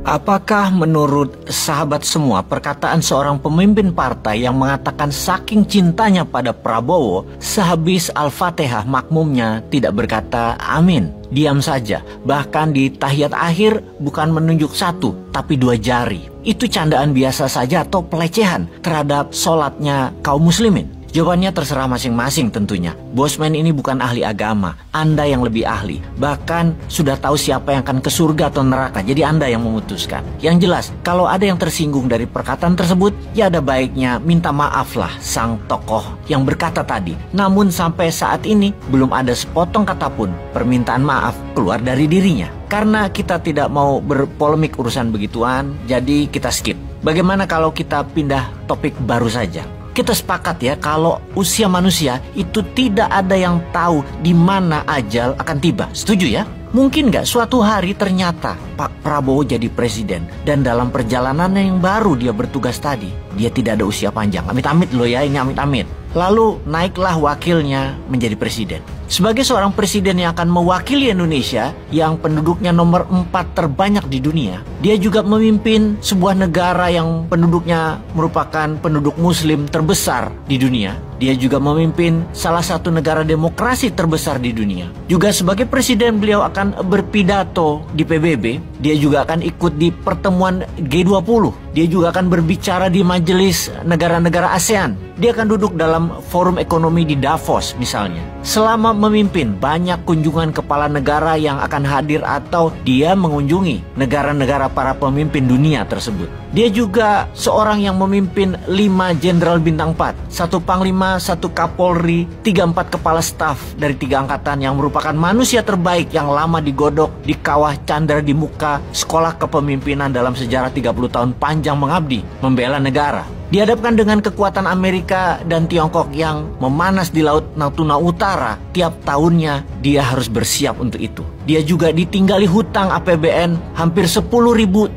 Apakah menurut sahabat semua perkataan seorang pemimpin partai yang mengatakan saking cintanya pada Prabowo, sehabis Al-Fatihah makmumnya tidak berkata amin, diam saja, bahkan di tahiyat akhir bukan menunjuk satu tapi dua jari? Itu candaan biasa saja atau pelecehan terhadap sholatnya kaum muslimin? Jawabannya terserah masing-masing tentunya. Bosman ini bukan ahli agama, Anda yang lebih ahli. Bahkan sudah tahu siapa yang akan ke surga atau neraka, jadi Anda yang memutuskan. Yang jelas, kalau ada yang tersinggung dari perkataan tersebut, ya ada baiknya minta maaflah sang tokoh yang berkata tadi. Namun sampai saat ini, belum ada sepotong kata pun permintaan maaf keluar dari dirinya. Karena kita tidak mau berpolemik urusan begituan, jadi kita skip. Bagaimana kalau kita pindah topik baru saja? Kita sepakat ya kalau usia manusia itu tidak ada yang tahu di mana ajal akan tiba. Setuju ya? Mungkin nggak suatu hari ternyata Pak Prabowo jadi presiden dan dalam perjalanan yang baru dia bertugas tadi, dia tidak ada usia panjang. Amit-amit loh ya, ini amit-amit. Lalu naiklah wakilnya menjadi presiden. Sebagai seorang presiden yang akan mewakili Indonesia yang penduduknya nomor 4 terbanyak di dunia, dia juga memimpin sebuah negara yang penduduknya merupakan penduduk muslim terbesar di dunia. Dia juga memimpin salah satu negara demokrasi terbesar di dunia. Juga sebagai presiden beliau akan berpidato di PBB. Dia juga akan ikut di pertemuan G20. Dia juga akan berbicara di majelis negara-negara ASEAN. Dia akan duduk dalam forum ekonomi di Davos misalnya. Selama memimpin banyak kunjungan kepala negara yang akan hadir atau dia mengunjungi negara-negara para pemimpin dunia tersebut. Dia juga seorang yang memimpin 5 jenderal bintang 4, 1 panglima, 1 kapolri, 3-4 kepala staf dari 3 angkatan yang merupakan manusia terbaik yang lama digodok di kawah Chandra di muka sekolah kepemimpinan dalam sejarah 30 tahun panjang mengabdi, membela negara. Dihadapkan dengan kekuatan Amerika dan Tiongkok yang memanas di Laut Natuna Utara, tiap tahunnya dia harus bersiap untuk itu. Dia juga ditinggali hutang APBN hampir 10.000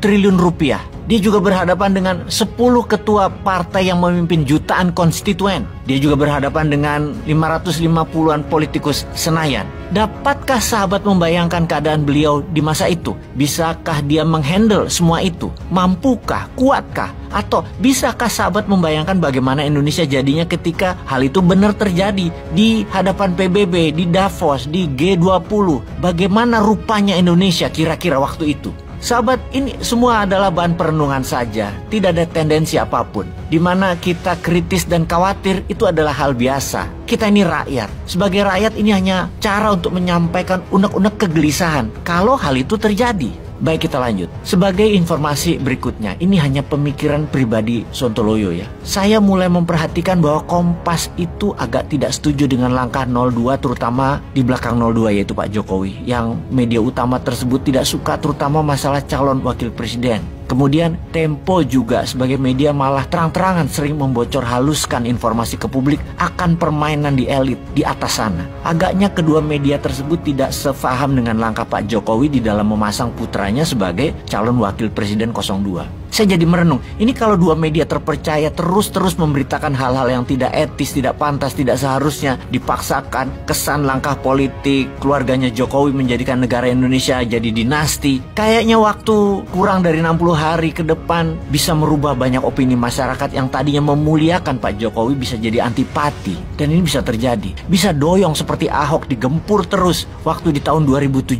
triliun rupiah. Dia juga berhadapan dengan 10 ketua partai yang memimpin jutaan konstituen. Dia juga berhadapan dengan 550-an politikus Senayan. Dapatkah sahabat membayangkan keadaan beliau di masa itu? Bisakah dia menghandle semua itu? Mampukah? Kuatkah? Atau bisakah sahabat membayangkan bagaimana Indonesia jadinya ketika hal itu benar terjadi di hadapan PBB, di Davos, di G20? Bagaimana rupanya Indonesia kira-kira waktu itu? Sahabat, ini semua adalah bahan perenungan saja. Tidak ada tendensi apapun. Di mana kita kritis dan khawatir itu adalah hal biasa. Kita ini rakyat. Sebagai rakyat ini hanya cara untuk menyampaikan unek-unek kegelisahan kalau hal itu terjadi. Baik, kita lanjut. Sebagai informasi berikutnya, ini hanya pemikiran pribadi Sontoloyo ya. Saya mulai memperhatikan bahwa Kompas itu agak tidak setuju dengan langkah 02, terutama di belakang 02 yaitu Pak Jokowi. Yang media utama tersebut tidak suka terutama masalah calon wakil presiden. Kemudian Tempo juga sebagai media malah terang-terangan sering membocor haluskan informasi ke publik akan permainan di elit di atas sana. Agaknya kedua media tersebut tidak sefaham dengan langkah Pak Jokowi di dalam memasang putranya sebagai calon wakil presiden 02. Saya jadi merenung, ini kalau dua media terpercaya terus-terus memberitakan hal-hal yang tidak etis, tidak pantas, tidak seharusnya dipaksakan, kesan langkah politik keluarganya Jokowi menjadikan negara Indonesia jadi dinasti. Kayaknya waktu kurang dari 60 hari ke depan bisa merubah banyak opini masyarakat yang tadinya memuliakan Pak Jokowi bisa jadi antipati. Dan ini bisa terjadi. Bisa doyong seperti Ahok digempur terus waktu di tahun 2017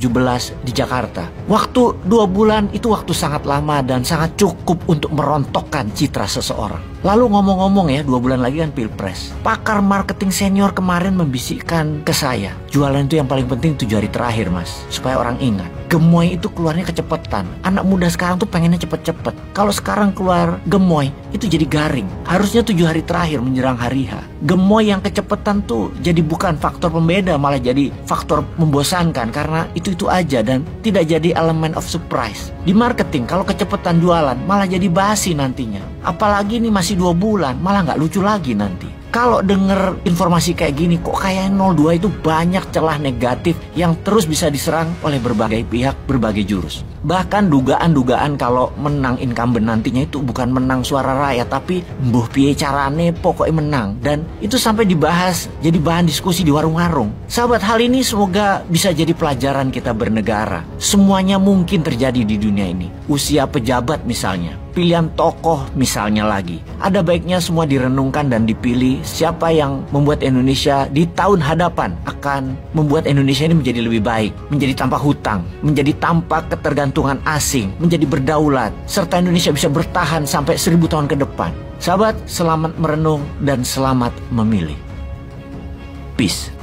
di Jakarta. Waktu 2 bulan itu waktu sangat lama dan sangat cukup untuk merontokkan citra seseorang. Lalu ngomong-ngomong ya, 2 bulan lagi kan Pilpres. Pakar marketing senior kemarin membisikkan ke saya, jualan itu yang paling penting 7 hari terakhir mas, supaya orang ingat. Gemoy itu keluarnya kecepetan. Anak muda sekarang tuh pengennya cepet-cepet. Kalau sekarang keluar gemoy, itu jadi garing. Harusnya 7 hari terakhir menjelang hari H. Gemoy yang kecepetan tuh jadi bukan faktor pembeda, malah jadi faktor membosankan. Karena itu aja dan tidak jadi elemen of surprise. Di marketing, kalau kecepetan jualan, malah jadi basi nantinya. Apalagi ini masih 2 bulan, malah nggak lucu lagi nanti. Kalau denger informasi kayak gini, kok kayak 02 itu banyak celah negatif yang terus bisa diserang oleh berbagai pihak, berbagai jurus. Bahkan dugaan-dugaan kalau menang incumbent nantinya itu bukan menang suara rakyat, tapi mbuh piye carane pokoknya menang. Dan itu sampai dibahas jadi bahan diskusi di warung-warung. Sahabat, hal ini semoga bisa jadi pelajaran kita bernegara. Semuanya mungkin terjadi di dunia ini. Usia pejabat misalnya, pilihan tokoh misalnya lagi. Ada baiknya semua direnungkan dan dipilih siapa yang membuat Indonesia di tahun hadapan akan membuat Indonesia ini menjadi lebih baik, menjadi tanpa hutang, menjadi tanpa ketergantungan asing, menjadi berdaulat, serta Indonesia bisa bertahan sampai 1000 tahun ke depan. Sahabat, selamat merenung dan selamat memilih. Peace.